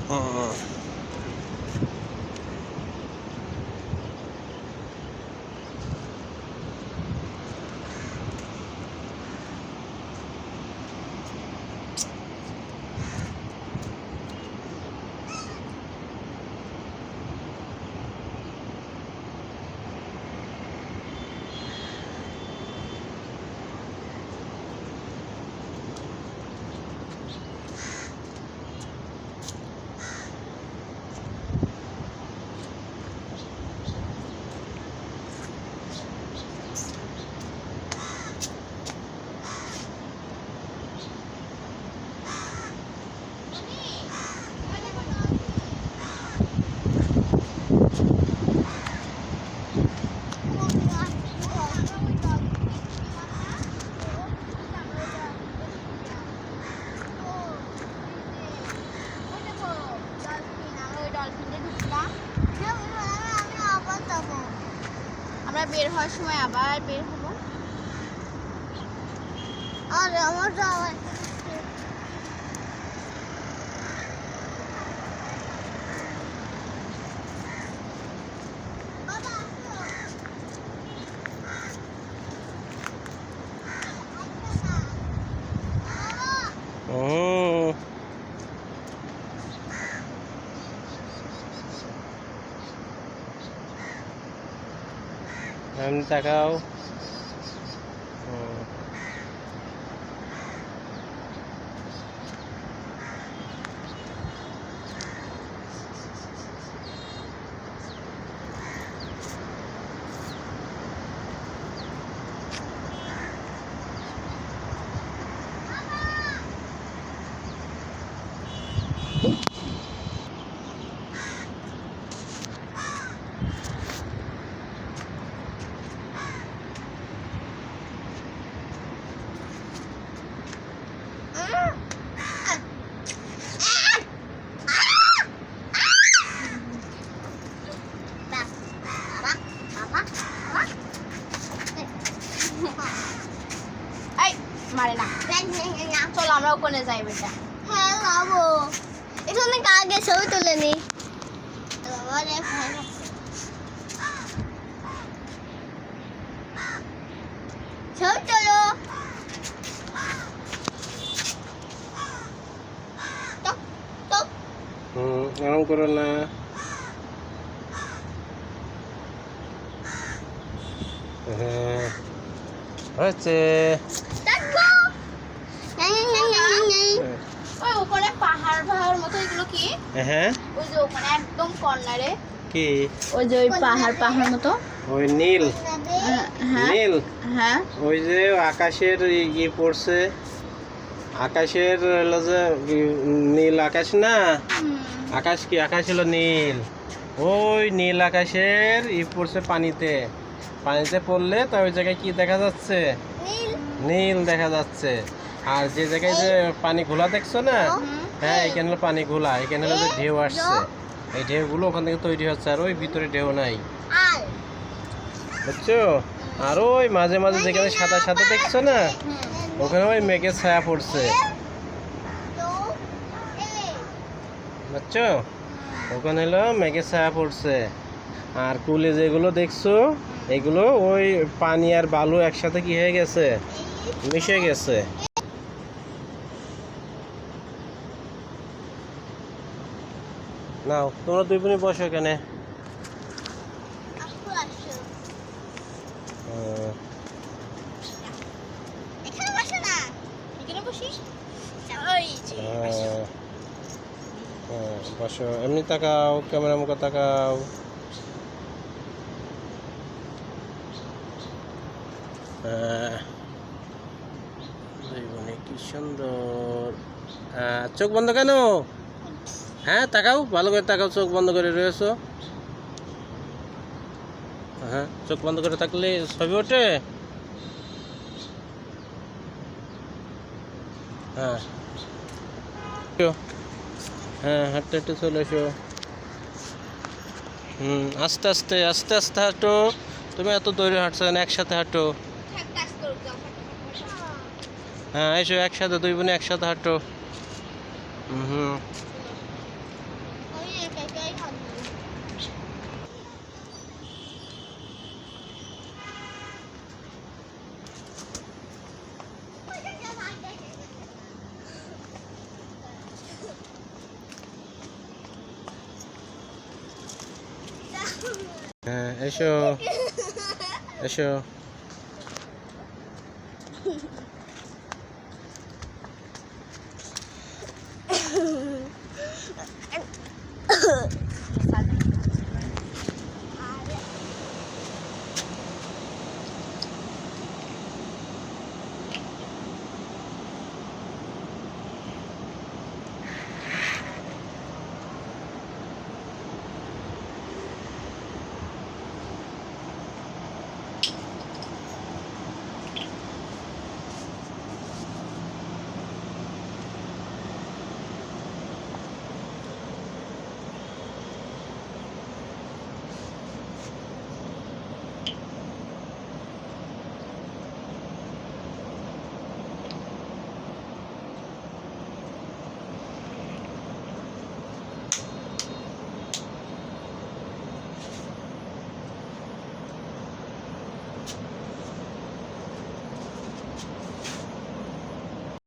হুম। আমরা বের হওয়ার সময় আবার বের হব। আর আমার যাওয়া হুম। এমনি তাকাও। হুম। মারে না। চলো আমরা ওখানে যাই বেটা। হ্যাঁ যাবো। এখানে আগে ছবি তুলে নি। ছবি চলো। এরকম করো না। হ্যাঁ হয়েছে। ওই ওখানে পাহাড় পাহাড় মতো এগুলো কি? হ্যাঁ ওই যে ওখানে একদম কর্নারে কি? ওই যে ওই পাহাড় পাহাড় মতো। ওই নীল হ্যাঁ নীল। হ্যাঁ ওই যে আকাশের ই পড়ছে, আকাশের হলো যে নীল আকাশ না। আকাশ কি? আকাশ হলো নীল। ওই নীল আকাশের ই পড়ছে পানিতে, পানিতে পড়লে তো ওই জায়গায় কি দেখা যাচ্ছে? নীল দেখা যাচ্ছে। আর যে জায়গায় যে পানি ঘোলা দেখছো না, হ্যাঁ এখানে হলো পানি ঘোলা, এখানে হলো যে ঢেউ আসছে, এই ঢেউগুলো ওখান থেকে তৈরি হচ্ছে। আর ওই ভিতরে ঢেউ নাই, বুঝছো? আর ওই মাঝে মাঝে যেখানে সাদা সাদা দেখছো না, ওখানে ওই মেঘের ছায়া পড়ছে, বুঝছো? ওখানে হলো মেঘের ছায়া পড়ছে। আর কুলে যেগুলো দেখছো, এগুলো ওই পানি আর বালু একসাথে কি হয়ে গেছে? মিশে গেছে। নাও তোমরা দুই বোনই বসো এখানে। বসো, এমনি তাকাও, ক্যামেরা মুখে তাকাও। দুই বোনে কি সুন্দর। চোখ বন্ধ কেন? হ্যাঁ তাকাও, ভালো করে তাকাও, চোখ বন্ধ করে রয়েছো। হ্যাঁ চোখ বন্ধ করে থাকলে ছবি ওঠে। হ্যাঁ হ্যাঁ হাঁটতে হাঁটতে চলে এসো। আস্তে আস্তে আস্তে আস্তে হাঁটো। তুমি এত দৌড়ে হাঁটছো কেন? একসাথে হাঁটো। হ্যাঁ এসো একসাথে, দুই বোনে একসাথে হাঁটো। হুম একাই খাবো। হ্যাঁ এসো এসো